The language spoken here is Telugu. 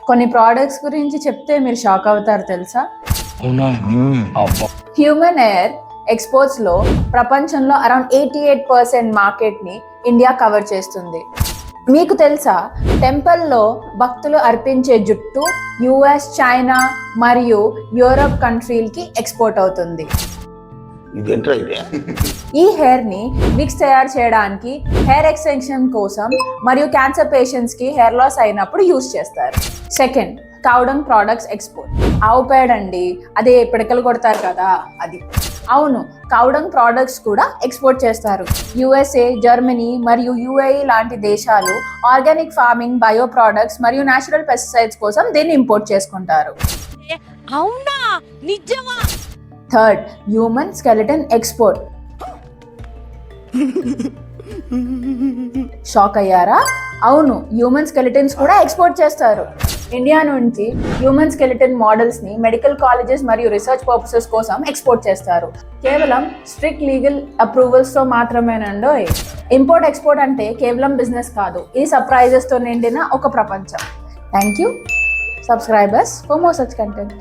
కొన్ని ప్రోడక్ట్స్ గురించి చెప్తే మీరు షాక్ అవుతారు తెలుసా? అవునా? హ్యూమన్ హెయిర్ ఎక్స్పోర్ట్స్ లో ప్రపంచంలో అరౌండ్ 88% మార్కెట్ ని ఇండియా కవర్ చేస్తుంది. మీకు తెలుసా, టెంపుల్లో భక్తులు అర్పించే జుట్టు యుఎస్, చైనా మరియు యూరప్ కంట్రీలకి ఎక్స్పోర్ట్ అవుతుంది. ఈ హెయిర్ ని విగ్స్ తయారు చేయడానికి, హెయిర్ ఎక్స్టెన్షన్ కోసం మరియు క్యాన్సర్ పేషెంట్స్ కి హెయిర్ లాస్ అయినప్పుడు యూజ్ చేస్తారు. Second, cow dung products export. ఆవు పేడ అండి, అదే పిడకలు కొడతారు కదా అది. అవును, కౌడంగ్ ప్రోడక్ట్స్ కూడా ఎక్స్పోర్ట్ చేస్తారు. యుఎస్ఏ, జర్మనీ మరియు యుఏఈ లాంటి దేశాలు ఆర్గానిక్ ఫార్మింగ్, బయో ప్రోడక్ట్స్ మరియు నేచురల్ పెస్టిసైడ్స్ కోసం దీన్ని ఇంపోర్ట్ చేసుకుంటారు. అవునా? నిజమా? Third, human skeleton export. Shock అయ్యారా? అవును, హ్యూమన్ స్కెలిటన్స్ కూడా ఎక్స్పోర్ట్ చేస్తారు. ఇండియా నుంచి హ్యూమన్ స్కెలిటన్ మోడల్స్ ని మెడికల్ కాలేజెస్ మరియు రీసెర్చ్ పర్పసెస్ కోసం ఎక్స్పోర్ట్ చేస్తారు. కేవలం స్ట్రిక్ట్ లీగల్ అప్రూవల్స్ తో మాత్రమేనండో. ఇంపోర్ట్ ఎక్స్పోర్ట్ అంటే కేవలం బిజినెస్ కాదు, ఈ సర్ప్రైజెస్ తో నిండిన ఒక ప్రపంచం. Thank you. Subscribers for more such content.